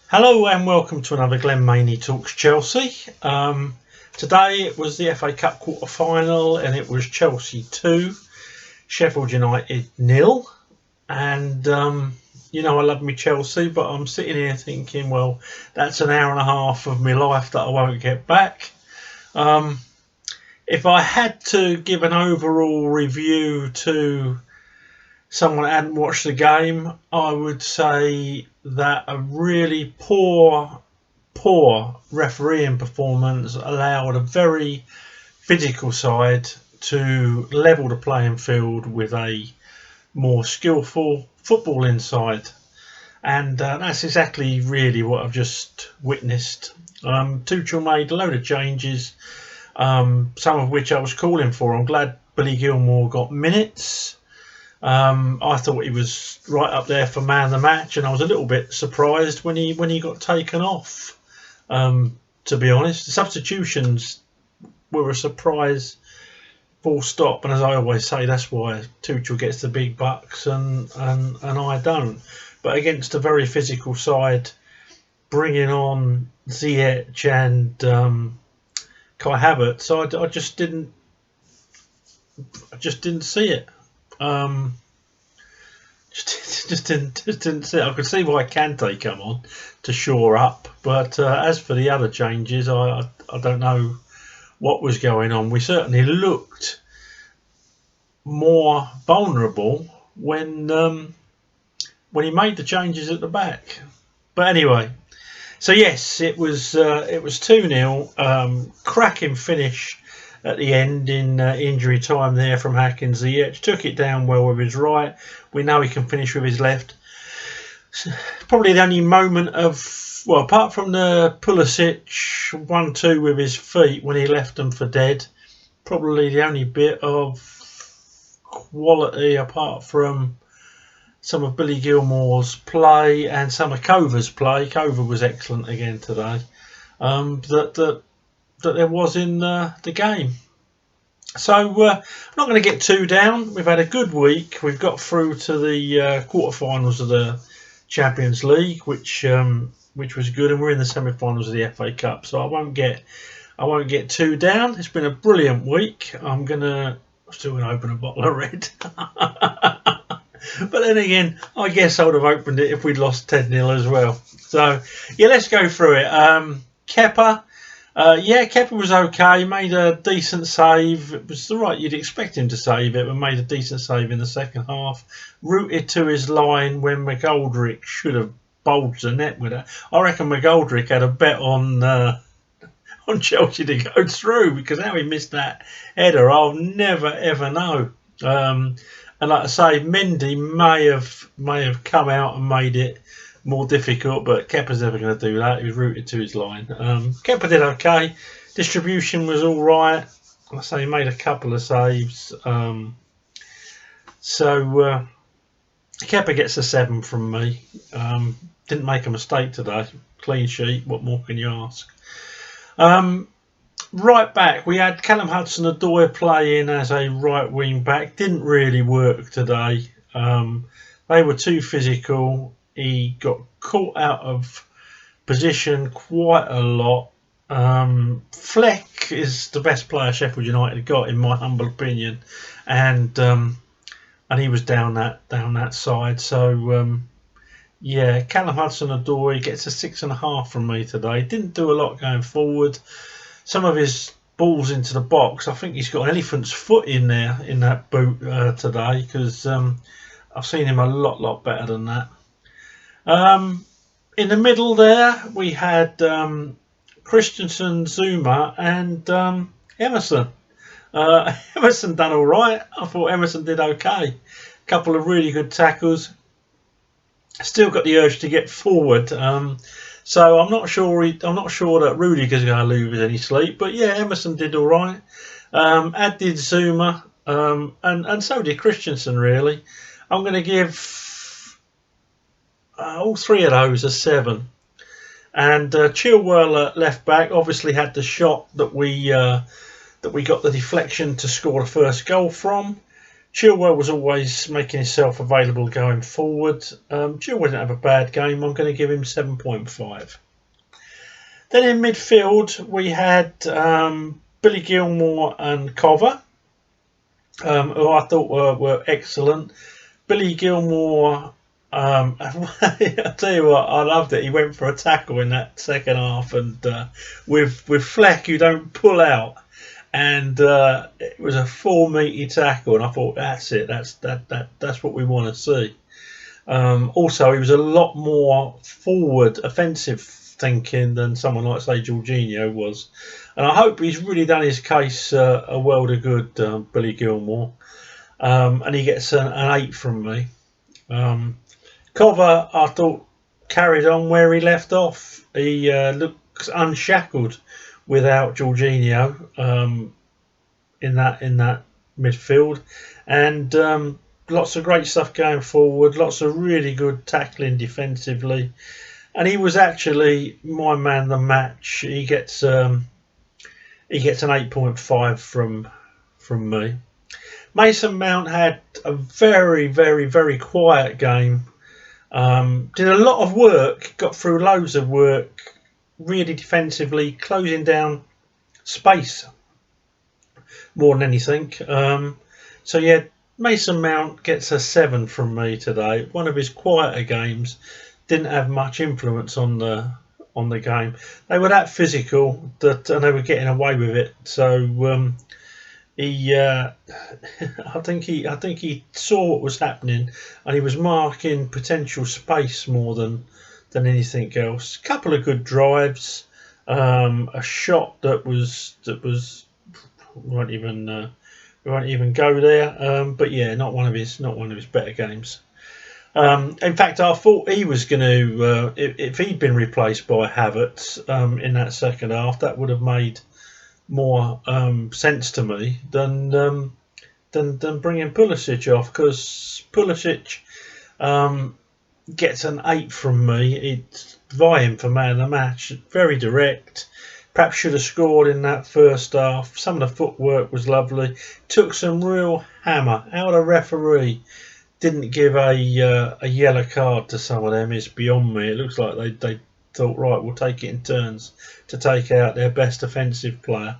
Hello and welcome to another Glenn Maney Talks Chelsea. Today it was the FA Cup quarter final and it was Chelsea 2, Sheffield United 0. And I love me Chelsea, but I'm sitting here thinking, well, that's an hour and a half of my life that I won't get back. If I had to give an overall review to someone that hadn't watched the game, I would say that a really poor refereeing performance allowed a very physical side to level the playing field with a more skillful footballing side. And that's exactly really what I've just witnessed. Tuchel made a load of changes, some of which I was calling for. I'm glad Billy Gilmore got minutes. I thought he was right up there for man of the match, and I was a little bit surprised when he got taken off. To be honest, the substitutions were a surprise, full stop. And as I always say, that's why Tuchel gets the big bucks and I don't. But against a very physical side, bringing on Ziyech and Kai Havertz, I just didn't see it. Just didn't see it. I could see why Kante come on to shore up, but as for the other changes, I don't know what was going on. We certainly looked more vulnerable when he made the changes at the back. But anyway, so yes, it was 2-0. Cracking finish at the end in injury time there from Hakim Ziyech. Took it down well with his right. We know he can finish with his left. Probably the only moment of, well, apart from the Pulisic 1-2 with his feet when he left them for dead, probably the only bit of quality apart from some of Billy Gilmore's play and some of Kova's play. Kova was excellent again today. That there was in the game. So I'm not going to get too down. We've had a good week. We've got through to the quarterfinals of the Champions League, which was good, and we're in the semi-finals of the FA Cup. So I won't get too down. It's been a brilliant week. I'm still gonna open a bottle of red. But then again, I guess I would have opened it if we'd lost 10-0 as well. So yeah, let's go through it. Kepa. Kepa was okay, made a decent save. It was the right, you'd expect him to save it, but made a decent save in the second half. Rooted to his line when McGoldrick should have bulged the net with it. I reckon McGoldrick had a bet on Chelsea to go through, because how he missed that header, I'll never ever know. And like I say, Mendy may have come out and made it more difficult, but Kepa's never going to do that. He was rooted to his line. Kepa did okay. Distribution was all right. I say he made a couple of saves. So Kepa gets a 7 from me. Didn't make a mistake today. Clean sheet. What more can you ask? Right back, we had Callum Hudson-Odoi playing as a right wing back. Didn't really work today. They were too physical. He got caught out of position quite a lot. Fleck is the best player Sheffield United got, in my humble opinion, and he was down that side. So Callum Hudson-Odoi gets a 6.5 from me today. Didn't do a lot going forward. Some of his balls into the box, I think he's got an elephant's foot in there in that boot today, because I've seen him a lot better than that. In the middle there, we had Christensen, Zuma, and Emerson. Emerson done all right. I thought Emerson did okay. A couple of really good tackles. Still got the urge to get forward. So I'm not sure that Rudiger's going to lose any sleep. But yeah, Emerson did all right. As did Zuma, and so did Christensen. Really, I'm going to give all three of those a 7. And Chilwell at left back obviously had the shot that we got the deflection to score the first goal from. Chilwell was always making himself available going forward. Chilwell didn't have a bad game. I'm going to give him 7.5. Then in midfield, we had Billy Gilmore and Cover, who I thought were excellent. Billy Gilmore, I tell you what, I loved it. He went for a tackle in that second half, and with Fleck, you don't pull out. And it was a 4-metre tackle, and I thought, that's it. That's what we want to see. Also, he was a lot more forward, offensive thinking than someone like, say, Jorginho was. And I hope he's really done his case a world of good, Billy Gilmore. And he gets an 8 from me. Cover, I thought, carried on where he left off. He looks unshackled without Jorginho in that midfield, and lots of great stuff going forward. Lots of really good tackling defensively, and he was actually my man of the match. He gets an 8.5 from me. Mason Mount had a very, very, very quiet game. Did a lot of work, got through loads of work, really defensively, closing down space more than anything. So yeah, Mason Mount gets a 7 from me today. One of his quieter games, didn't have much influence on the game. They were that physical that, and they were getting away with it. So I think he saw what was happening, and he was marking potential space more than anything else. Couple of good drives, a shot that was we won't even go there. But yeah, not one of his better games. In fact, I thought he was going to, if he'd been replaced by Havertz in that second half, that would have made more sense to me than bringing Pulisic off, because Pulisic gets an 8 from me. It's vying for man of the match. Very direct. Perhaps should have scored in that first half. Some of the footwork was lovely. Took some real hammer. How the referee didn't give a yellow card to some of them is beyond me. It looks like they thought, right, we'll take it in turns to take out their best offensive player.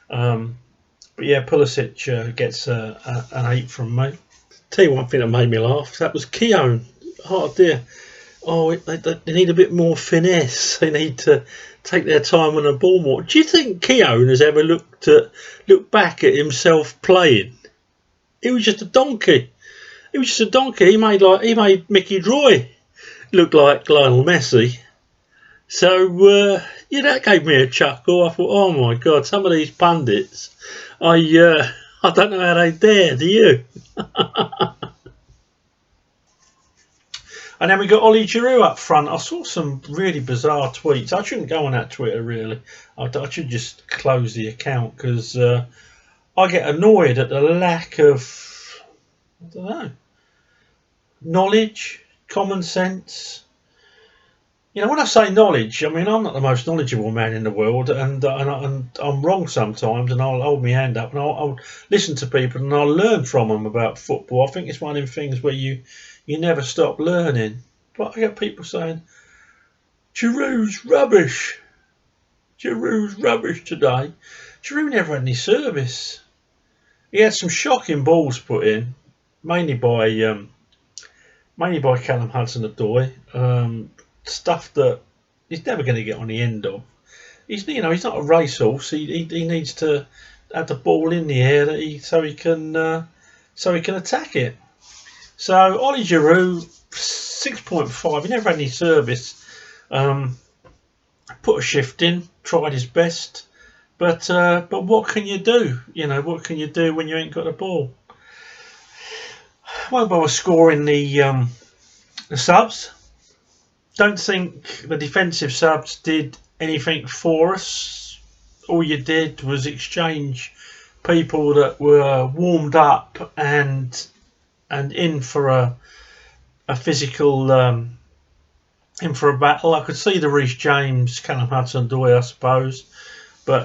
But yeah, Pulisic gets an 8 from me. Tell you one thing that made me laugh. That was Keown. Oh dear. Oh, they need a bit more finesse. They need to take their time on the ball more. Do you think Keown has ever looked back at himself playing? He was just a donkey. He made Mickey Roy look like Lionel Messi. So yeah, that gave me a chuckle. I thought, oh my God, some of these pundits, I don't know how they dare. Do you? And then we got Ollie Giroud up front. I saw some really bizarre tweets. I shouldn't go on that Twitter, really. I should just close the account, because I get annoyed at the lack of, I don't know, knowledge, common sense. You know, when I say knowledge, I mean, I'm not the most knowledgeable man in the world, and I'm wrong sometimes, and I'll hold my hand up, and I'll listen to people, and I'll learn from them about football. I think it's one of them things where you never stop learning. But I get people saying, Giroud's rubbish. Giroud's rubbish today. Giroud never had any service. He had some shocking balls put in, mainly by Callum Hudson-Odoi. Stuff that he's never going to get on the end of. He's not a racehorse. He needs to have the ball in the air so he can attack it. So Ollie Giroud, 6.5. He never had any service. Put a shift in, tried his best, but what can you do? You know, what can you do when you ain't got the ball? Won't bother scoring the subs. Don't think the defensive subs did anything for us. All you did was exchange people that were warmed up and in for a physical, in for a battle. I could see the Reece James, Callum Hudson-Odoi, I suppose, but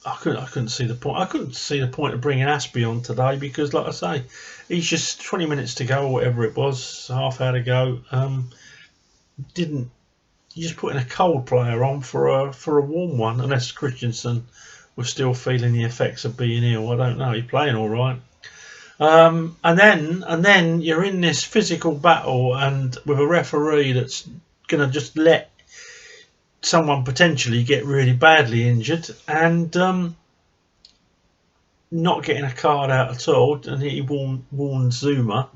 I couldn't see the point. I couldn't see the point of bringing Aspie on today because, like I say, he's just 20 minutes to go or whatever it was, half hour to go. Didn't you just put in a cold player on for a warm one? Unless Christensen was still feeling the effects of being ill. I don't know. He's playing all right. And then you're in this physical battle and with a referee that's going to just let someone potentially get really badly injured and not getting a card out at all, and he warned Zuma.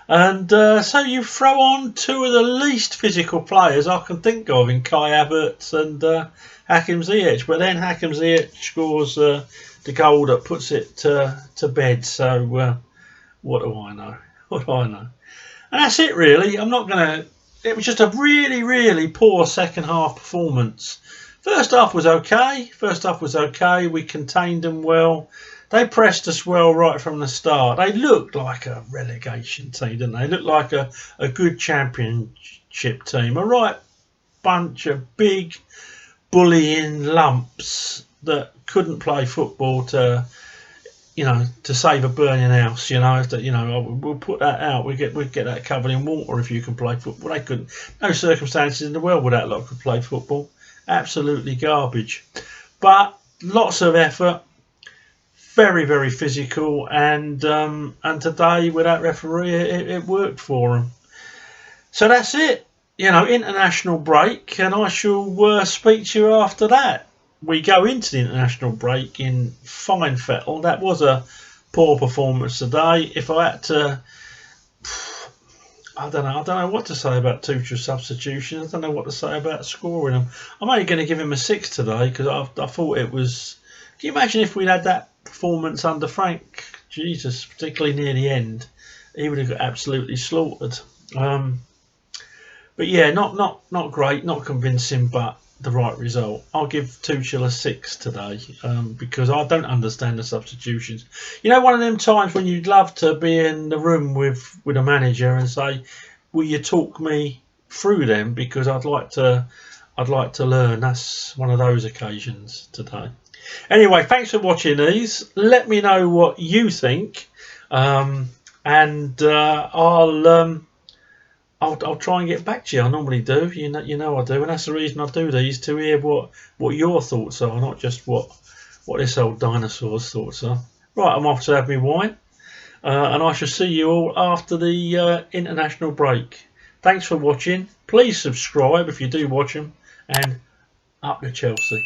And so you throw on two of the least physical players I can think of in Kai Havertz and Hakim Ziyech. But then Hakim Ziyech scores the goal that puts it to bed. So what do I know? What do I know? And that's it, really. I'm not going to... It was just a really, really poor second half performance. First half was okay. We contained them well. They pressed us well right from the start. They looked like a relegation team, didn't they? They looked like a good championship team. A right bunch of big bullying lumps that couldn't play football to save a burning house. We'll put that out. We get that covered in water if you can play football. They couldn't. No circumstances in the world where that lot could play football. Absolutely garbage. But lots of effort. Very, very physical, and today with that referee, it worked for them. So that's it. International break, and I shall speak to you after that. We go into the international break in fine fettle. That was a poor performance today. If I had to, I don't know what to say about Tuchel's substitutions. I don't know what to say about scoring them. I'm only going to give him a 6 today because I thought it was. Can you imagine if we'd had that performance under Frank? Jesus, particularly near the end, he would have got absolutely slaughtered. But yeah, not great, not convincing, but the right result. I'll give Tuchel a 6 today because I don't understand the substitutions. One of them times when you'd love to be in the room with a manager and say, "Will you talk me through them? Because I'd like to learn." That's one of those occasions today. Anyway, thanks for watching these. Let me know what you think, and I'll try and get back to you. I normally do, you know I do, and that's the reason I do these, to hear what your thoughts are, not just what this old dinosaur's thoughts are. Right, I'm off to have my wine, and I shall see you all after the international break. Thanks for watching. Please subscribe if you do watch them, and up to Chelsea.